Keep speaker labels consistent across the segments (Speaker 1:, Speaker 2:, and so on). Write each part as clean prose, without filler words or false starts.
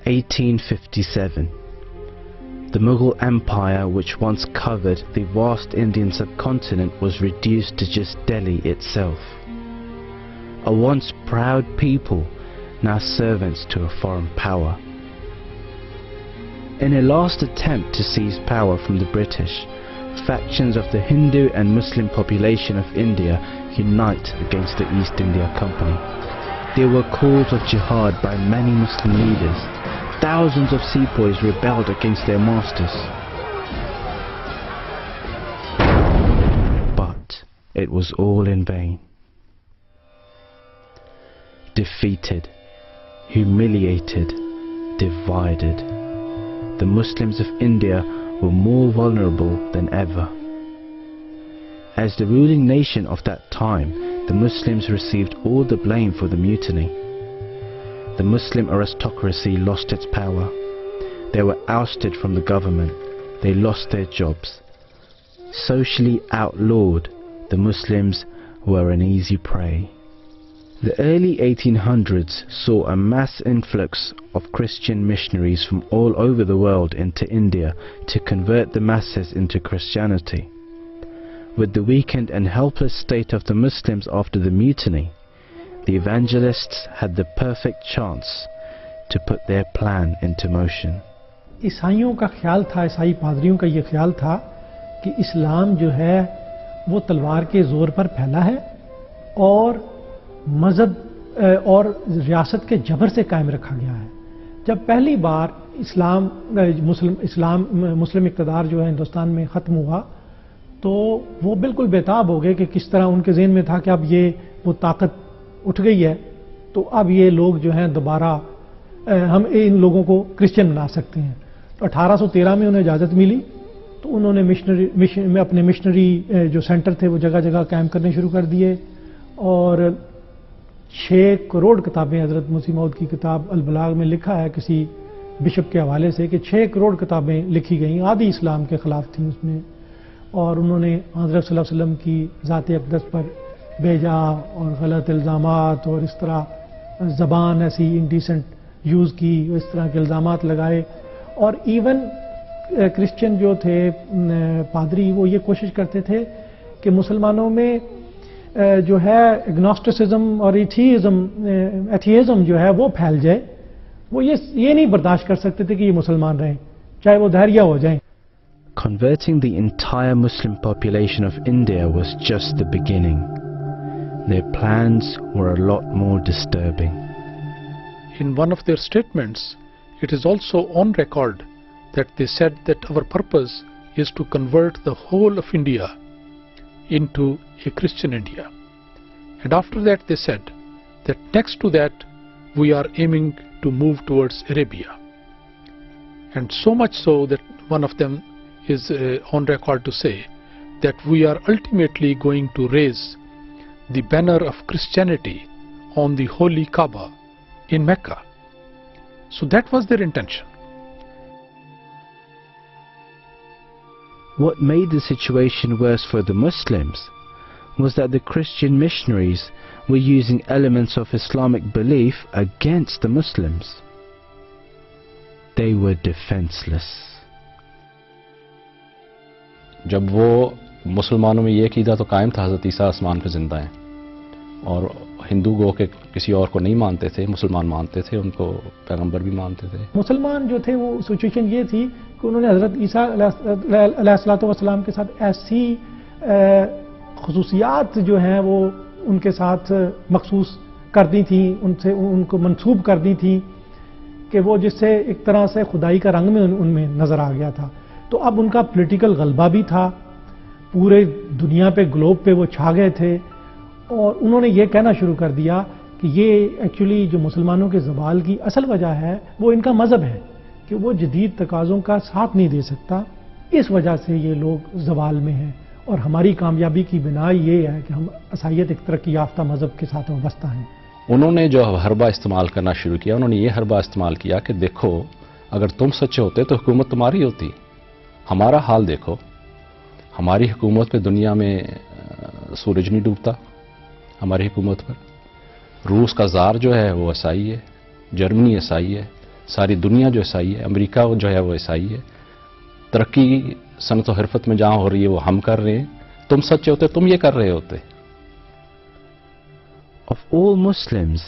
Speaker 1: 1857. The Mughal Empire, which once covered the vast Indian subcontinent, was reduced to just Delhi itself. A once proud people, now servants to a foreign power. In a last attempt to seize power from the British, factions of the Hindu and Muslim population of India unite against the East India Company. There were calls of jihad by many Muslim leaders. Thousands of sepoys rebelled against their masters. But it was all in vain. Defeated, humiliated, divided, the Muslims of India were more vulnerable than ever. As the ruling nation of that time, the Muslims received all the blame for the mutiny. The Muslim aristocracy lost its power. They were ousted from the government. They lost their jobs. Socially outlawed, the Muslims were an easy prey. The early 1800s saw a mass influx of Christian missionaries from all over the world into India to convert the masses into Christianity. With the weakened and helpless state of the Muslims after the mutiny, the evangelists had the perfect chance to put their plan into motion.
Speaker 2: عیسائیوں کا خیال تھا، عیسائی پادریوں کا یہ خیال تھا کہ اسلام جو ہے وہ تلوار کے زور پر پھیلا ہے اور مذہب اور ریاست کے جبر سے قائم رکھا گیا ہے. جب پہلی بار مسلم اقتدار جو ہے ہندوستان میں ختم ہوا تو وہ بالکل بےتاب ہو گئے کہ کس طرح ان کے ذہن میں تھا کہ اب یہ وہ طاقت اٹھ گئی ہے تو اب یہ لوگ جو ہیں دوبارہ ہم ان لوگوں کو کرسچن بنا سکتے ہیں. تو 1813 میں انہیں اجازت ملی تو انہوں نے اپنے مشنری جو سینٹر تھے وہ جگہ جگہ قائم کرنے شروع کر دیے اور 6 کروڑ کتابیں، حضرت مسیح موعود کی کتاب البلاغ میں لکھا ہے کسی بشپ کے حوالے سے کہ 6 کروڑ کتابیں لکھی گئیں، آدھی اسلام کے خلاف تھیں اس میں، اور انہوں نے حضرت صلی اللہ علیہ وسلم کی ذات اقدس پر بیجا اور غلط الزامات اور اس طرح زبان ایسی انڈیسنٹ یوز کی، اس طرح کے الزامات لگائے. اور ایون کرسچن جو تھے پادری وہ یہ کوشش کرتے تھے کہ مسلمانوں میں جو ہے اگنوسٹسزم اور ایتھیزم جو ہے وہ پھیل جائے. وہ یہ نہیں برداشت کر سکتے تھے کہ یہ مسلمان رہیں چاہے وہ دھیریہ ہو جائیں.
Speaker 1: Converting the entire Muslim population of India was just the beginning. Their plans were a lot more disturbing.
Speaker 3: In one of their statements, it is also on record that they said that our purpose is to convert the whole of India into a Christian India. And after that they said that next to that we are aiming to move towards Arabia. And so much so that one of them is on record to say that we are ultimately going to raise the banner of Christianity on the holy Kaaba in Mecca. So that was their intention.
Speaker 1: What made the situation worse for the Muslims was that the Christian missionaries were using elements of Islamic belief against the Muslims. They were defenseless.
Speaker 4: جب وہ مسلمانوں میں یہ عقیدہ تو قائم تھا حضرت عیسیٰ آسمان پہ زندہ ہیں اور ہندو گو کے کسی اور کو نہیں مانتے تھے، مسلمان مانتے تھے، ان کو پیغمبر بھی مانتے تھے. مسلمان
Speaker 2: جو تھے وہ سچویشن یہ تھی کہ انہوں نے حضرت عیسیٰ علیہ الصلوۃ والسلام کے ساتھ ایسی خصوصیات جو ہیں وہ ان کے ساتھ مخصوص کر دی تھیں، ان کو منسوب کر دی تھیں کہ وہ جس سے ایک طرح سے خدائی کا رنگ میں ان میں نظر آ گیا تھا. تو اب ان کا پولیٹیکل غلبہ بھی تھا، پورے دنیا پہ گلوب پہ وہ چھا گئے تھے اور انہوں نے یہ کہنا شروع کر دیا کہ یہ ایکچولی جو مسلمانوں کے زوال کی اصل وجہ ہے وہ ان کا مذہب ہے کہ وہ جدید تقاضوں کا ساتھ نہیں دے سکتا، اس وجہ سے یہ لوگ زوال میں ہیں اور ہماری کامیابی کی بنا یہ ہے کہ ہم عیسائیت ایک ترقی یافتہ مذہب کے ساتھ وابستہ ہیں.
Speaker 4: انہوں نے جو حربہ استعمال کرنا شروع کیا، انہوں نے یہ حربہ استعمال کیا کہ دیکھو اگر تم سچے ہوتے تو حکومت تمہاری ہوتی، ہمارا حال دیکھو، ہماری حکومت پہ دنیا میں سورج نہیں ڈوبتا، ہماری حکومت پر روس کا زار جو ہے وہ عیسائی ہے، جرمنی عیسائی ہے، ساری دنیا جو عیسائی ہے، امریکہ جو ہے وہ عیسائی ہے، ترقی صنعت و حرفت میں جہاں ہو رہی ہے وہ ہم کر رہے ہیں، تم سچے ہوتے تم یہ کر رہے ہوتے.
Speaker 1: Of all Muslims,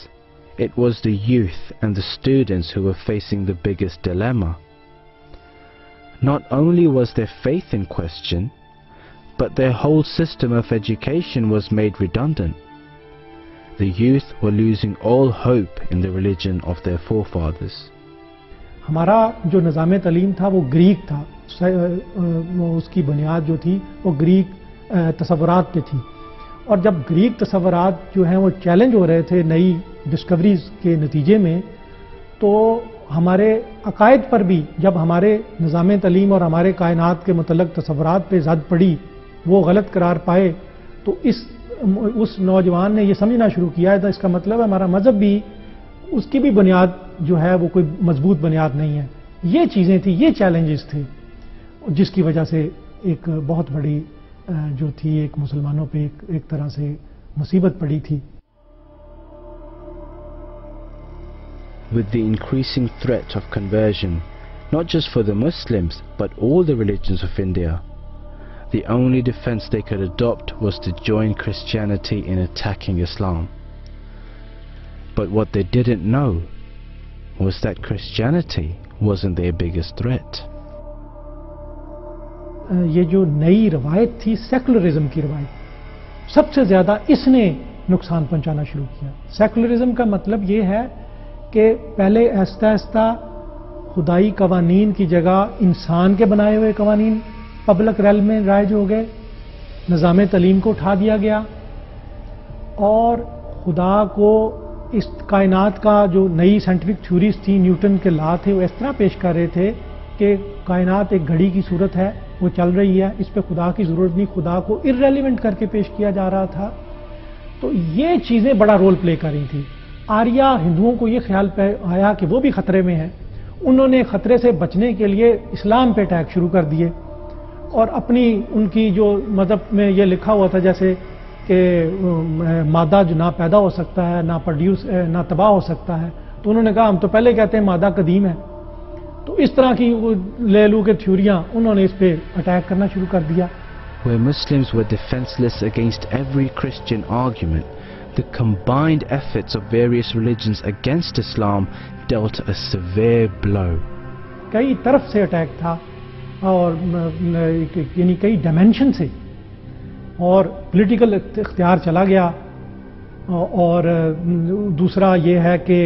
Speaker 1: it was the youth and the students who were facing the biggest dilemma. Not only was their faith in question, but their whole system of education was made redundant. The youth were losing all hope in the religion of their forefathers.
Speaker 2: ہمارا جو نظام تعلیم تھا وہ Greek تھا، اس کی بنیاد جو تھی وہ گریک تصورات پہ تھی، اور جب گریک تصورات جو ہیں وہ چیلنج ہو رہے تھے نئی ڈسکوریز کے نتیجے میں، تو ہمارے عقائد پر بھی جب ہمارے نظام تعلیم اور ہمارے کائنات کے متعلق تصورات پہ زد پڑی، وہ غلط قرار پائے، تو اس نوجوان نے یہ سمجھنا شروع کیا تھا اس کا مطلب ہے ہمارا مذہب بھی، اس کی بھی بنیاد جو ہے وہ کوئی مضبوط بنیاد نہیں ہے. یہ چیزیں تھیں، یہ چیلنجز تھے جس کی وجہ سے ایک بہت بڑی جو تھی ایک مسلمانوں پہ ایک طرح سے مصیبت پڑی تھی.
Speaker 1: With the increasing threat of conversion, not just for the Muslims, but all the religions of India, the only defense they could adopt was to join Christianity in attacking Islam. But what they didn't know was that Christianity wasn't their biggest threat.
Speaker 2: یہ جو نئی روایت تھی secularism کی روایت، سب سے زیادہ اس نے نقصان پہنچانا شروع کیا. سیکولرزم کا مطلب یہ ہے کہ پہلے آہستہ آہستہ خدائی قوانین کی جگہ انسان کے بنائے ہوئے قوانین پبلک ریل میں رائج ہو گئے، نظام تعلیم کو اٹھا دیا گیا، اور خدا کو اس کائنات کا جو نئی سائنٹیفک تھیوریز تھیں، نیوٹن کے لا تھے، وہ اس طرح پیش کر رہے تھے کہ کائنات ایک گھڑی کی صورت ہے، وہ چل رہی ہے، اس پہ خدا کی ضرورت نہیں، خدا کو ارریلیونٹ کر کے پیش کیا جا رہا تھا. تو یہ چیزیں بڑا رول پلے کر رہی تھیں. آریہ ہندوؤں کو یہ خیال پہ آیا کہ وہ بھی خطرے میں ہیں، انہوں نے خطرے سے بچنے کے لیے اسلام پہ اٹیک شروع کر دیے، اور اپنی ان کی جو مذہب میں یہ لکھا ہوا تھا جیسے کہ مادہ جو نہ پیدا ہو سکتا ہے، نہ پروڈیوس، نہ تباہ ہو سکتا ہے، تو انہوں نے کہا ہم تو پہلے کہتے ہیں مادہ قدیم ہے. تو اس طرح کی لے لو کے تھیوریاں انہوں نے اس پہ اٹیک کرنا شروع کر دیا.
Speaker 1: Where Muslims were defenseless against every Christian argument, the combined efforts of various religions against Islam dealt a severe blow.
Speaker 2: کئی طرف سے اٹیک تھا، اور یعنی کئی ڈائمینشن سے، اور پولیٹیکل اختیار چلا گیا، اور دوسرا یہ ہے کہ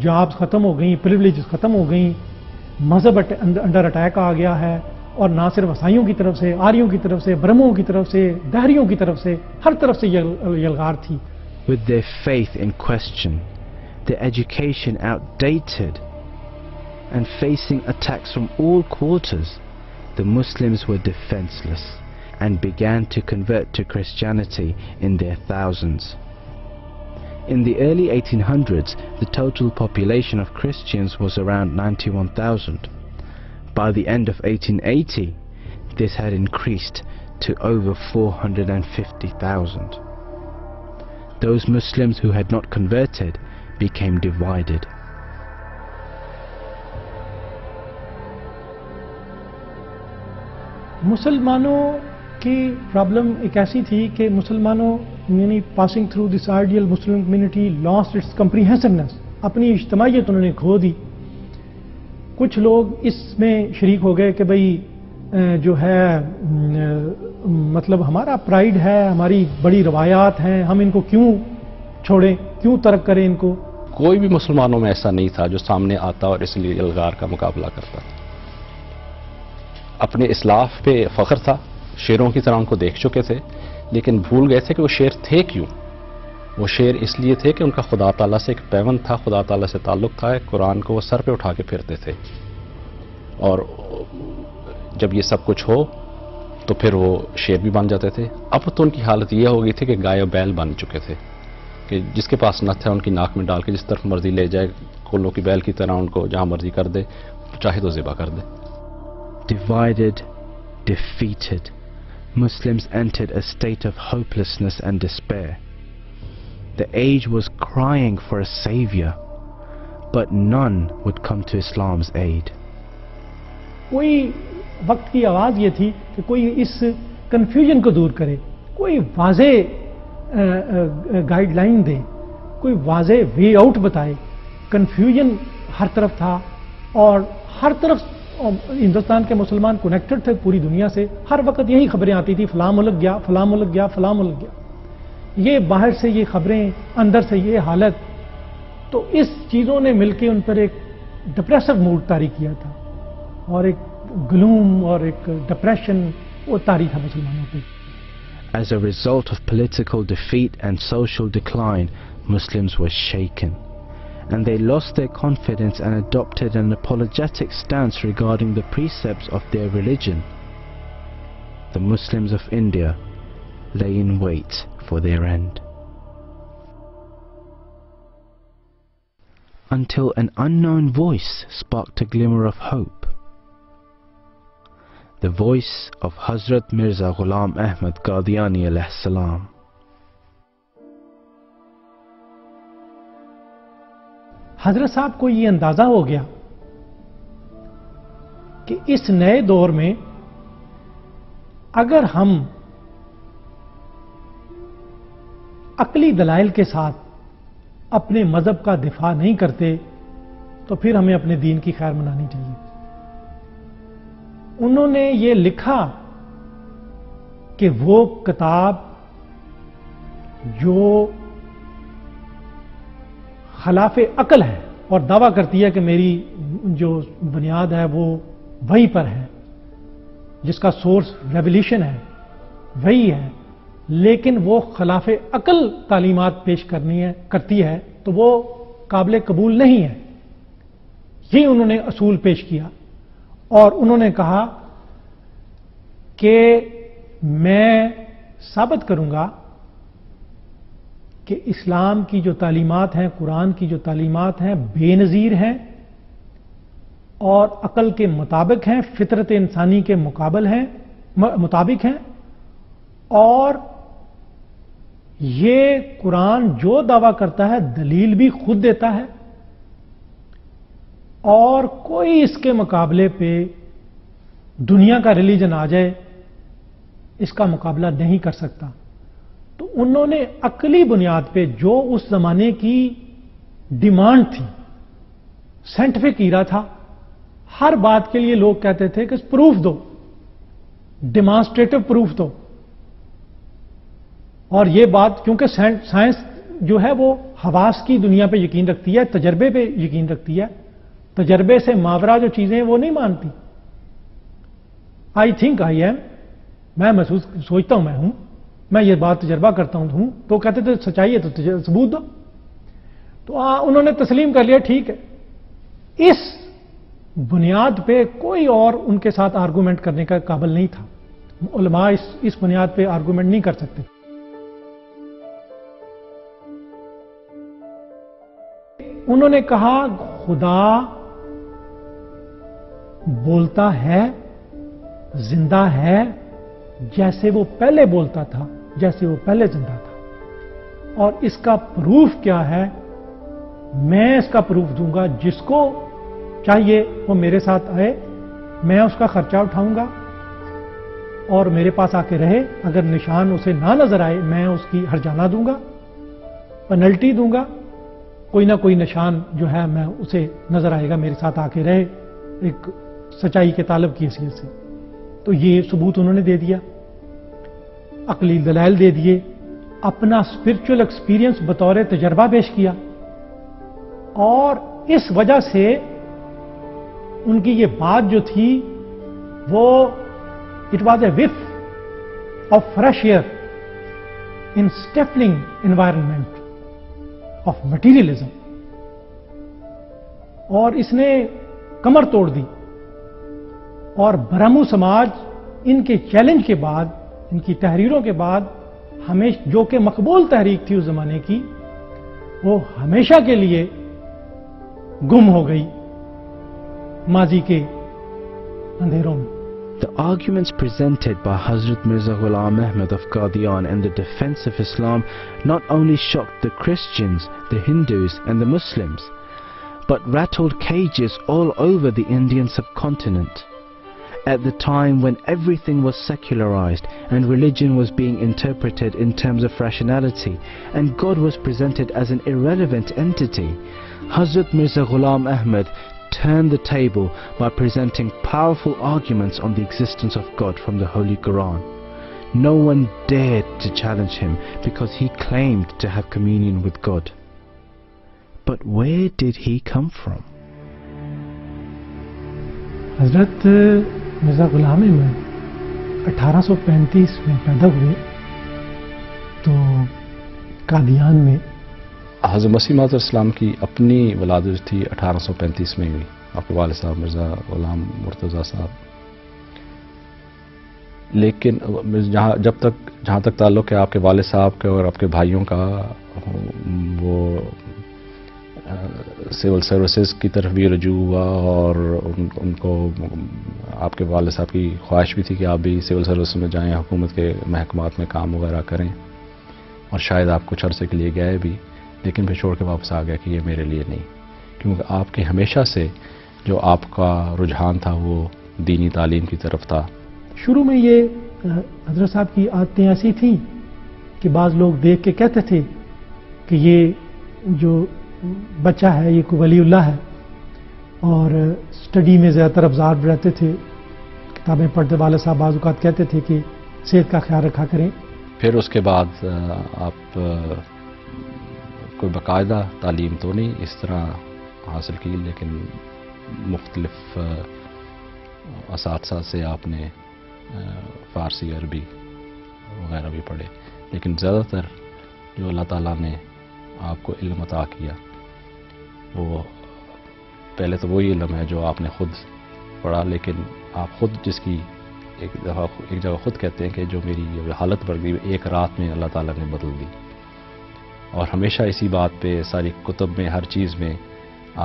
Speaker 2: جابز ختم ہو گئیں، پریولیجز ختم ہو گئیں، مذہب انڈر اٹیک آ گیا ہے، اور نہ صرف عیسائیوں کی طرف سے، آریوں کی طرف سے، برہموں کی طرف سے، دہریوں کی طرف سے، ہر طرف سے یلغار تھی.
Speaker 1: With their faith in question, their education outdated, and facing attacks from all quarters, the Muslims were defenseless and began to convert to Christianity in their thousands. In the early 1800s, the total population of Christians was around 91,000. By the end of 1880, this had increased to over 450,000. Those Muslims who had not converted became divided.
Speaker 2: مسلمانوں کی problem ایک ایسی تھی کہ مسلمانوں یعنی passing through this ideal Muslim community last it's comprehensiveness, اپنی اجتماعیت انہوں نے کھو دی. کچھ لوگ اس میں شریک ہو گئے کہ بھئی جو ہے مطلب ہمارا پرائیڈ ہے، ہماری بڑی روایات ہیں، ہم ان کو کیوں چھوڑیں، کیوں ترک کریں ان کو.
Speaker 4: کوئی بھی مسلمانوں میں ایسا نہیں تھا جو سامنے آتا اور اس لیے الغار کا مقابلہ کرتا. اپنے اسلاف پہ فخر تھا، شیروں کی طرح ان کو دیکھ چکے تھے، لیکن بھول گئے تھے کہ وہ شیر تھے کیوں. وہ شیر اس لیے تھے کہ ان کا خدا تعالیٰ سے ایک پیوند تھا، خدا تعالیٰ سے تعلق تھا، قرآن کو وہ سر پہ اٹھا کے پھرتے تھے، اور جب یہ سب کچھ ہو تو پھر وہ شیر بھی بن جاتے تھے. اب تو ان کی حالت یہ ہو گئی تھی کہ گائے و بیل بن چکے تھے، کہ جس کے پاس نت ہے ان کی ناک میں ڈال کے جس طرف مرضی لے جائے، کولوں کی بیل کی طرح ان کو جہاں مرضی کر دے، چاہے تو ذبح کر دے.
Speaker 1: Divided, defeated, Muslims entered a state of hopelessness and despair. The age was crying for a savior. but none would come to Islam's aid.
Speaker 2: کوئی وقت کی آواز یہ تھی کہ کوئی اس کنفیوژن کو دور کرے، کوئی واضح گائیڈ لائن دے، کوئی واضح وے آؤٹ بتائے. کنفیوژن ہر طرف تھا اور ہر طرف ہندوستان کے مسلمان کنیکٹڈ تھے پوری دنیا سے. ہر وقت یہی خبریں آتی تھی، فلاں ملک گیا، فلاں ملک گیا، فلاں ملک گیا. یہ باہر سے یہ خبریں، اندر سے یہ حالت، تو اس چیزوں نے مل کے ان پر ایک ڈپریسو موڈ طاری کیا تھا اور ایک گلوم اور ایک ڈپریشن وہ طاری تھا مسلمانوں پہ.
Speaker 1: As a result of political defeat and social decline, Muslims were shaken, and they lost their confidence and adopted an apologetic stance regarding the precepts of their religion. The Muslims of India lay in wait for their end, until an unknown voice sparked a glimmer of hope. The voice of Hazrat Mirza Ghulam Ahmad Qadiani alayhi salam.
Speaker 2: حضرت صاحب کو یہ اندازہ ہو گیا کہ اس نئے دور میں اگر ہم عقلی دلائل کے ساتھ اپنے مذہب کا دفاع نہیں کرتے تو پھر ہمیں اپنے دین کی خیر منانی چاہیے. انہوں نے یہ لکھا کہ وہ کتاب جو خلاف عقل ہے اور دعویٰ کرتی ہے کہ میری جو بنیاد ہے وہ وحی پر ہے، جس کا سورس ریولیوشن ہے، وحی ہے، لیکن وہ خلاف عقل تعلیمات پیش کرتی ہے تو وہ قابل قبول نہیں ہے. یہ انہوں نے اصول پیش کیا اور انہوں نے کہا کہ میں ثابت کروں گا کہ اسلام کی جو تعلیمات ہیں، قرآن کی جو تعلیمات ہیں، بے نظیر ہیں اور عقل کے مطابق ہیں، فطرت انسانی کے مطابق ہیں، اور یہ قرآن جو دعویٰ کرتا ہے دلیل بھی خود دیتا ہے اور کوئی اس کے مقابلے پہ دنیا کا ریلیجن آ جائے اس کا مقابلہ نہیں کر سکتا. تو انہوں نے عقلی بنیاد پہ جو اس زمانے کی ڈیمانڈ تھی، سائنٹیفک ایرا تھا، ہر بات کے لیے لوگ کہتے تھے کہ پروف دو، ڈیمانسٹریٹو پروف دو. اور یہ بات کیونکہ سائنس جو ہے وہ حواس کی دنیا پہ یقین رکھتی ہے، تجربے پہ یقین رکھتی ہے، تجربے سے ماورا جو چیزیں وہ نہیں مانتی. آئی تھنک آئی ایم، میں سوچتا ہوں میں ہوں، میں یہ بات تجربہ کرتا ہوں، تو کہتے تھے سچائی ہے تو ثبوت دو. تو انہوں نے تسلیم کر لیا ٹھیک ہے. اس بنیاد پہ کوئی اور ان کے ساتھ آرگومنٹ کرنے کا قابل نہیں تھا. علماء اس بنیاد پہ آرگومنٹ نہیں کر سکتے. انہوں نے کہا خدا بولتا ہے، زندہ ہے، جیسے وہ پہلے بولتا تھا، جیسے وہ پہلے زندہ تھا. اور اس کا پروف کیا ہے؟ میں اس کا پروف دوں گا. جس کو چاہیے وہ میرے ساتھ آئے، میں اس کا خرچہ اٹھاؤں گا اور میرے پاس آ کے رہے. اگر نشان اسے نہ نظر آئے میں اس کی ہرجانہ دوں گا، پینلٹی دوں گا. کوئی نہ کوئی نشان جو ہے میں اسے نظر آئے گا، میرے ساتھ آ کے رہے ایک سچائی کے طالب کی حیثیت سے. تو یہ ثبوت انہوں نے دے دیا، عقلی دلائل دے دیے، اپنا اسپرچل ایکسپیرینس بطور تجربہ پیش کیا. اور اس وجہ سے ان کی یہ بات جو تھی وہ it was a whiff of fresh air in stifling environment of materialism. اور اس نے کمر توڑ دی. اور برہمو سماج ان کے چیلنج کے بعد، ان کی تحریروں کے بعد ہمیشہ جو کہ مقبول تحریک تھی اس زمانے کی، وہ ہمیشہ کے لیے گم ہو گئی ماضی کے اندھیروں میں.
Speaker 1: The arguments presented by Hazrat Mirza Ghulam Ahmad of Qadian in the defense of Islam not only shocked the Christians, the Hindus and the Muslims, but rattled cages all over the Indian subcontinent. At the time when everything was secularized and religion was being interpreted in terms of rationality and God was presented as an irrelevant entity, Hazrat Mirza Ghulam Ahmad turned the table by presenting powerful arguments on the existence of God from the Holy Quran. No one dared to challenge him because he claimed to have communion with God. But where did he come from?
Speaker 2: حضرت مرزا غلام احمد 1835 میں پیدا ہوئے تو قادیان میں.
Speaker 4: حضرت مسیح موعود اسلام کی اپنی ولادت تھی 1835 میں ہوئی. آپ کے والد صاحب مرزا غلام مرتضیٰ صاحب. لیکن جہاں تک تعلق ہے آپ کے والد صاحب کے اور آپ کے بھائیوں کا، وہ سول سروسز کی طرف بھی رجوع ہوا اور ان کو آپ کے والد صاحب کی خواہش بھی تھی کہ آپ بھی سول سروس میں جائیں، حکومت کے محکمات میں کام وغیرہ کریں، اور شاید آپ کچھ عرصے کے لیے گئے بھی، لیکن پھر چھوڑ کے واپس آ گیا کہ یہ میرے لیے نہیں. کیونکہ آپ کے ہمیشہ سے جو آپ کا رجحان تھا وہ دینی تعلیم کی طرف تھا.
Speaker 2: شروع میں یہ حضرت صاحب کی عادتیں ایسی تھیں کہ بعض لوگ دیکھ کے کہتے تھے کہ یہ جو بچہ ہے یہ کوئی ولی اللہ ہے، اور اسٹڈی میں زیادہ تر ابزارو رہتے تھے، کتابیں پڑھتے. والد صاحب بعض اوقات کہتے تھے کہ صحت کا خیال رکھا کریں.
Speaker 4: پھر اس کے بعد آپ کوئی باقاعدہ تعلیم تو نہیں اس طرح حاصل کی، لیکن مختلف اساتذہ سے آپ نے فارسی، عربی وغیرہ بھی پڑھے. لیکن زیادہ تر جو اللہ تعالیٰ نے آپ کو علم عطا کیا وہ پہلے تو وہی علم ہے جو آپ نے خود پڑھا، لیکن آپ خود جس کی ایک جگہ خود کہتے ہیں کہ جو میری حالت بڑھ گئی ایک رات میں اللہ تعالیٰ نے بدل دی. اور ہمیشہ اسی بات پہ ساری کتب میں ہر چیز میں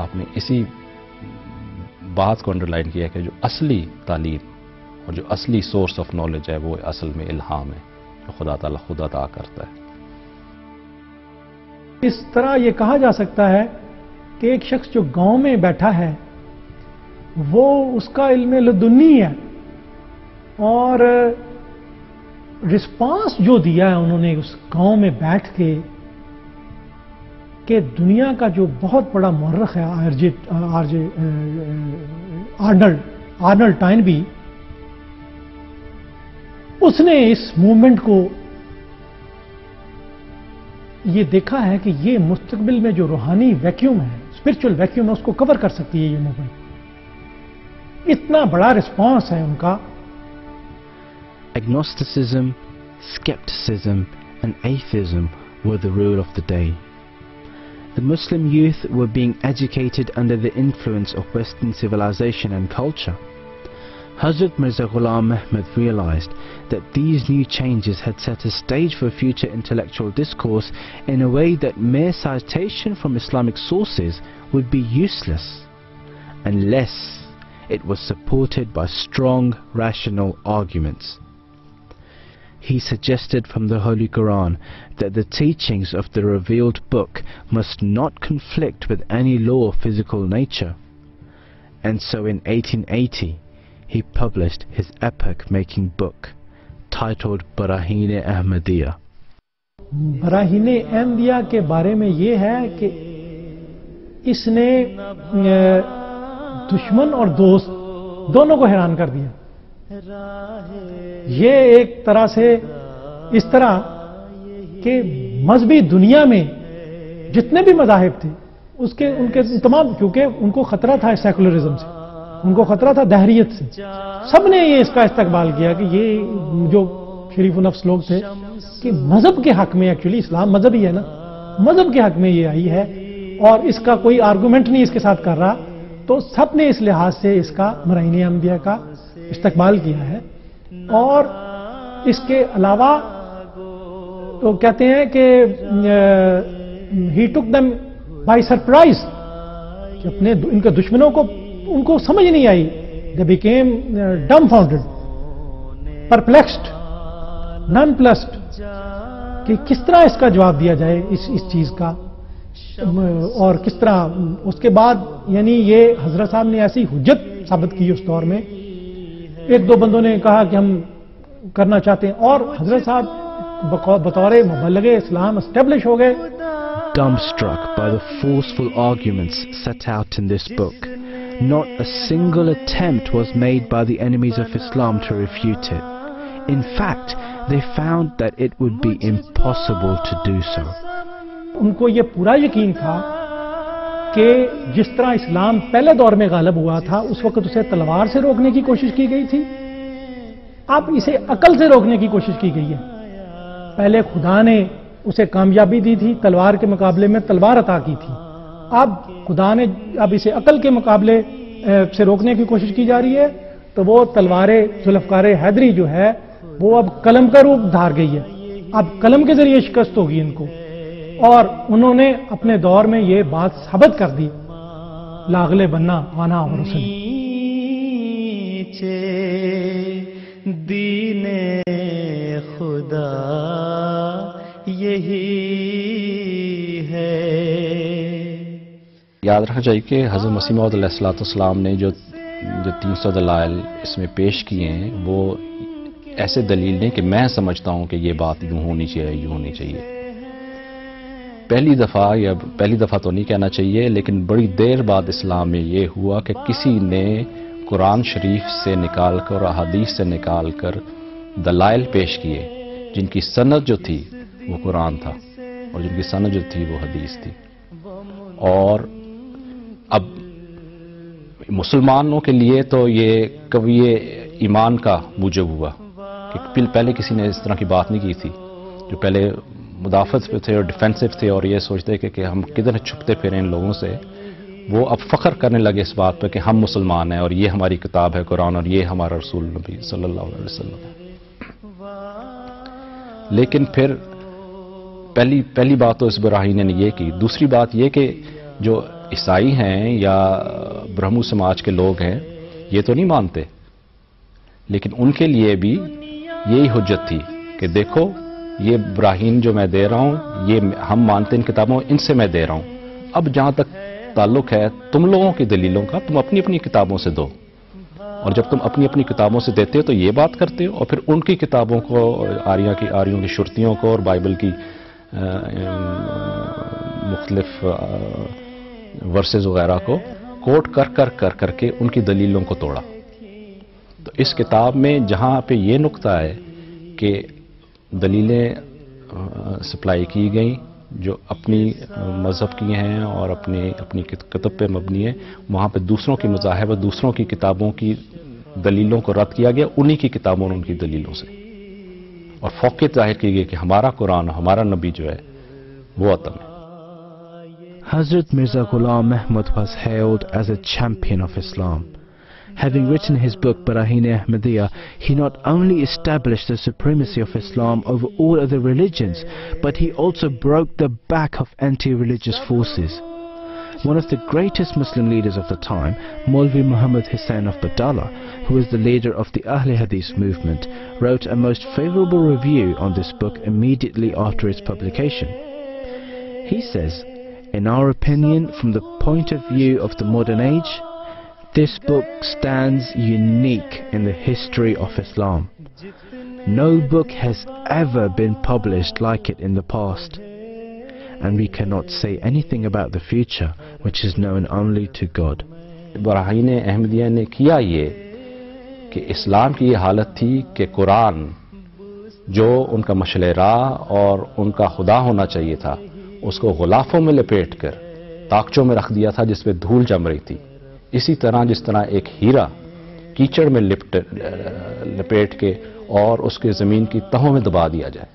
Speaker 4: آپ نے اسی بات کو انڈرلائن کیا کہ جو اصلی تعلیم اور جو اصلی سورس آف نالج ہے وہ اصل میں الہام ہے جو خدا تعالیٰ خود عطا کرتا ہے.
Speaker 2: اس طرح یہ کہا جا سکتا ہے کہ ایک شخص جو گاؤں میں بیٹھا ہے وہ اس کا علم لدنی ہے، اور رسپانس جو دیا ہے انہوں نے اس گاؤں میں بیٹھ کے کہ دنیا کا جو بہت بڑا مورخ ہے آرنلڈ ٹائنبی، اس نے اس موومنٹ کو یہ دیکھا ہے کہ یہ مستقبل میں جو روحانی ویکیوم ہے، اسپرچل ویکیوم ہے، اس کو کور کر سکتی ہے یہ موومنٹ. اتنا بڑا رسپانس ہے ان کا.
Speaker 1: Agnosticism, skepticism and atheism were the rule of the day. The Muslim youth were being educated under the influence of Western civilization and culture. Hazrat Mirza Ghulam Ahmad realized that these new changes had set a stage for future intellectual discourse in a way that mere citation from Islamic sources would be useless unless it was supported by strong, rational arguments. He suggested from the Holy Quran that the teachings of the revealed book must not conflict with any law of physical nature. And so in 1880, he published his epoch-making book titled Barahin-e Ahmadiyya.
Speaker 2: براہین Ahmadiyya کے بارے میں یہ ہے کہ اس نے دشمن اور دوست دونوں کو حیران کر دیا. یہ ایک طرح سے اس طرح کہ مذہبی دنیا میں جتنے بھی مذاہب تھے ان کے تمام، کیونکہ ان کو خطرہ تھا سیکولرزم سے، ان کو خطرہ تھا دہریت سے، سب نے یہ اس کا استقبال کیا کہ یہ جو شریف و نفس لوگ تھے کہ مذہب کے حق میں، ایکچولی اسلام مذہب ہی ہے نا، مذہب کے حق میں یہ آئی ہے اور اس کا کوئی آرگومنٹ نہیں اس کے ساتھ کر رہا، تو سب نے اس لحاظ سے اس کا براہین احمدیہ کا استقبال کیا ہے. اور اس کے علاوہ تو کہتے ہیں کہ ہی ٹک دم بائی سرپرائز، کہ اپنے ان کے دشمنوں کو ان کو سمجھ نہیں آئی. They became dim فاؤنڈڈ، پرپلیکسڈ، naan pulsed, کہ کس طرح اس کا جواب دیا جائے اس چیز کا. اور کس طرح اس کے بعد یعنی یہ حضرت صاحب نے ایسی حجت ثابت کی اس دور میں. ایک دو بندوں نے کہا کہ ہم کرنا چاہتے ہیں اور حضرت صاحب بطور مبلغ اسلام اسٹیبلش ہو گئے.
Speaker 1: Dumbstruck by the forceful arguments set out in this book, not a single attempt was made by the enemies of Islam to refute it. In fact, they found that it would be impossible to do so.
Speaker 2: ان کو یہ پورا یقین تھا کہ جس طرح اسلام پہلے دور میں غالب ہوا تھا اس وقت اسے تلوار سے روکنے کی کوشش کی گئی تھی، اب اسے عقل سے روکنے کی کوشش کی گئی ہے. پہلے خدا نے اسے کامیابی دی تھی، تلوار کے مقابلے میں تلوار عطا کی تھی. اب خدا نے اب اسے عقل کے مقابلے سے روکنے کی کوشش کی جا رہی ہے، تو وہ تلوار ذوالفقار حیدری جو ہے وہ اب قلم کا روپ دھار گئی ہے. اب قلم کے ذریعے شکست ہوگی ان کو، اور انہوں نے اپنے دور میں یہ بات ثابت کر دی. لاغلے بننا آنا اور حسن
Speaker 5: دین خدا یہی ہے.
Speaker 4: یاد رکھنا چاہیے کہ حضرت مسیح موعود علیہ السلام نے جو 300 دلائل اس میں پیش کیے ہیں وہ ایسے دلیل نہیں کہ میں سمجھتا ہوں کہ یہ بات یوں ہونی چاہیے یوں ہونی چاہیے. پہلی دفعہ تو نہیں کہنا چاہیے، لیکن بڑی دیر بعد اسلام میں یہ ہوا کہ کسی نے قرآن شریف سے نکال کر اور احادیث سے نکال کر دلائل پیش کیے جن کی سند جو تھی وہ قرآن تھا اور جن کی سند جو تھی وہ حدیث تھی. اور اب مسلمانوں کے لیے تو یہ کبھی ایمان کا موجب ہوا کہ پہلے کسی نے اس طرح کی بات نہیں کی تھی، جو پہلے مدافعت پہ تھے اور ڈیفینسو تھے اور یہ سوچتے کہ ہم کدھر چھپتے پھریں ان لوگوں سے، وہ اب فخر کرنے لگے اس بات پہ کہ ہم مسلمان ہیں اور یہ ہماری کتاب ہے قرآن اور یہ ہمارا رسول نبی صلی اللہ علیہ وسلم ہے. لیکن پھر پہلی بات تو اس براہین نے یہ کی. دوسری بات یہ کہ جو عیسائی ہیں یا برہمو سماج کے لوگ ہیں یہ تو نہیں مانتے، لیکن ان کے لیے بھی یہی حجت تھی کہ دیکھو یہ براہین جو میں دے رہا ہوں یہ ہم مانتے ان کتابوں ان سے میں دے رہا ہوں. اب جہاں تک تعلق ہے تم لوگوں کی دلیلوں کا، تم اپنی اپنی کتابوں سے دو، اور جب تم اپنی اپنی کتابوں سے دیتے ہو تو یہ بات کرتے ہو، اور پھر ان کی کتابوں کو آریوں کی شرطیوں کو اور بائبل کی مختلف ورسز وغیرہ کو کوٹ کر کے ان کی دلیلوں کو توڑا. تو اس کتاب میں جہاں پہ یہ نقطہ ہے کہ دلیلیں سپلائی کی گئیں جو اپنی مذہب کی ہیں اور اپنی کتب پہ مبنی ہے، وہاں پہ دوسروں کی مذاہب اور دوسروں کی کتابوں کی دلیلوں کو رد کیا گیا انہی کی کتابوں اور ان کی دلیلوں سے، اور فوقیت ظاہر کی گئی کہ ہمارا قرآن ہمارا نبی جو ہے وہ اتم ہے.
Speaker 1: Hazrat Mirza Ghulam Ahmad was hailed as a champion of Islam. Having written his book Barahin-e-Ahmadiyya, he not only established the supremacy of Islam over all other religions, but he also broke the back of anti-religious forces. One of the greatest Muslim leaders of the time, Maulvi Muhammad Hussain of Badala, who was the leader of the Ahl Hadith movement, wrote a most favorable review on this book immediately after its publication. He says, "In our opinion, from the point of view of the modern age, this book stands unique in the history of Islam. No book has ever been published like it in the past, and we cannot say anything about the future which is known only to God."
Speaker 4: براہین Ahmadiyya نے کیا یہ کہ اسلام کی یہ حالت تھی کہ قرآن جو ان کا مشعل راہ اور ان کا خدا ہونا چاہیے تھا اس کو غلافوں میں لپیٹ کر تاکچوں میں رکھ دیا تھا جس پہ دھول جم رہی تھی. اسی طرح جس طرح ایک ہیرا کیچڑ میں لپیٹ کے اور اس کے زمین کی تہوں میں دبا دیا جائے،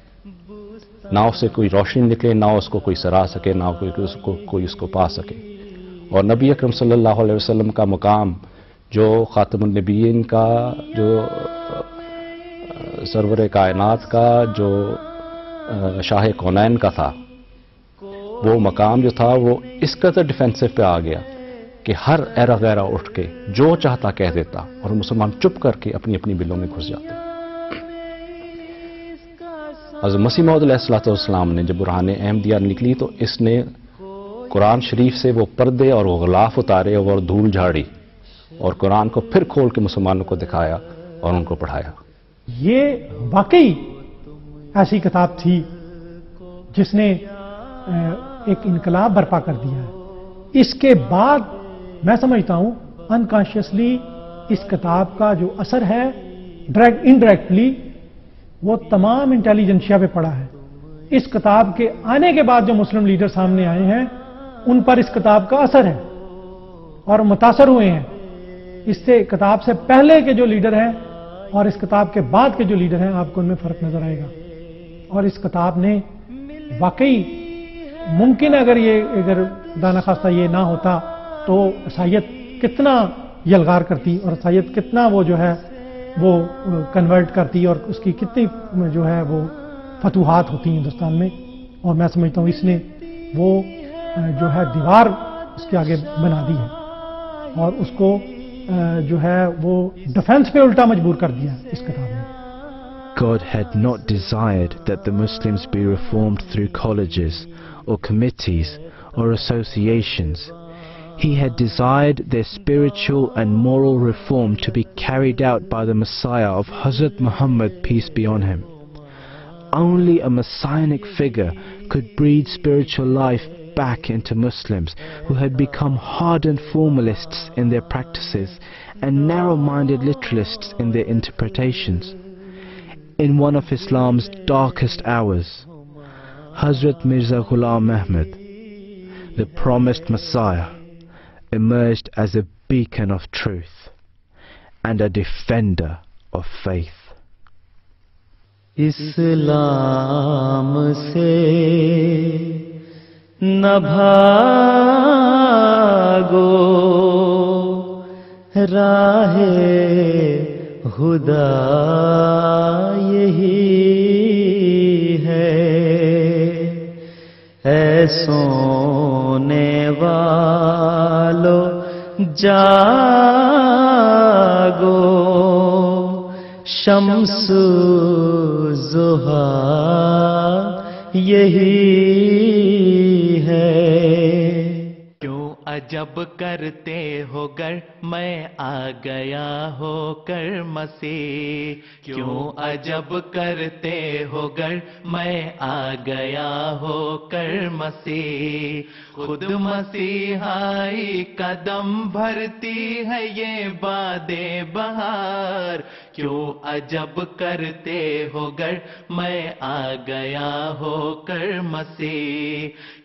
Speaker 4: نہ اس سے کوئی روشنی نکلے، نہ اس کو کوئی سرا سکے، نہ کوئی اس کو پا سکے. اور نبی اکرم صلی اللہ علیہ وسلم کا مقام جو خاتم النبیین کا، جو سرور کائنات کا، جو شاہ کونین کا تھا، وہ مقام جو تھا وہ اس قدر ڈیفینسو پہ آ گیا کہ ہر ایرا غیرہ اٹھ کے جو چاہتا کہہ دیتا اور مسلمان چپ کر کے اپنی اپنی بلوں میں گھس جاتے. حضرت مسیح موعود علیہ السلام نے جب برہان احمدیہ نکلی تو اس نے قرآن شریف سے وہ پردے اور وہ غلاف اتارے اور دھول جھاڑی اور قرآن کو پھر کھول کے مسلمانوں کو دکھایا اور ان کو پڑھایا.
Speaker 2: یہ واقعی ایسی کتاب تھی جس نے ایک انقلاب برپا کر دیا ہے. اس کے بعد میں سمجھتا ہوں انکانشیسلی اس کتاب کا جو اثر ہے انڈائریکٹلی وہ تمام انٹیلیجنشیا پہ پڑا ہے. اس کتاب کے آنے کے بعد جو مسلم لیڈر سامنے آئے ہیں ان پر اس کتاب کا اثر ہے اور متاثر ہوئے ہیں. اس سے کتاب سے پہلے کے جو لیڈر ہیں اور اس کتاب کے بعد کے جو لیڈر ہیں آپ کو ان میں فرق نظر آئے گا. اور اس کتاب نے واقعی ممکن ہے اگر خدا نخواستہ یہ نہ ہوتا تو عیسائیت کتنا یلغار کرتی اور عیسائیت کتنا وہ جو ہے وہ کنورٹ کرتی اور اس کی کتنی جو ہے وہ فتوحات ہوتی ہیں ہندوستان میں. اور میں سمجھتا ہوں اس نے وہ جو ہے دیوار اس کے آگے بنا دی ہے اور اس کو جو ہے وہ ڈیفنس پہ الٹا مجبور کر دیا اس کتاب نے.
Speaker 1: God had not desired that the Muslims be reformed through colleges or committees or associations. He had desired their spiritual and moral reform to be carried out by the Messiah of Hazrat Muhammad, peace be on him. Only a messianic figure could breathe spiritual life back into Muslims who had become hardened formalists in their practices and narrow-minded literalists in their interpretations. In one of Islam's darkest hours, Hazrat Mirza Ghulam Ahmad, the promised Messiah, emerged as a beacon of truth and a defender of faith.
Speaker 5: اسلام سے نہ بھاگو راہ خدا یہی ہے اے سونے والو جاگو شمس ضحیٰ یہی ہے. کیوں عجب کرتے ہو گر میں آ گیا ہو کر مسیح, کیوں عجب کرتے ہو گر میں آ گیا ہو کر مسیح, خود مسیحائی قدم بھرتی ہے یہ باد بہار, کیوں عجب کرتے ہو گر میں آ گیا ہو کر مسیح,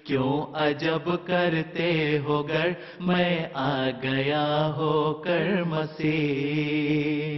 Speaker 5: کیوں عجب کرتے ہو گر میں آ گیا ہو کر مسیح.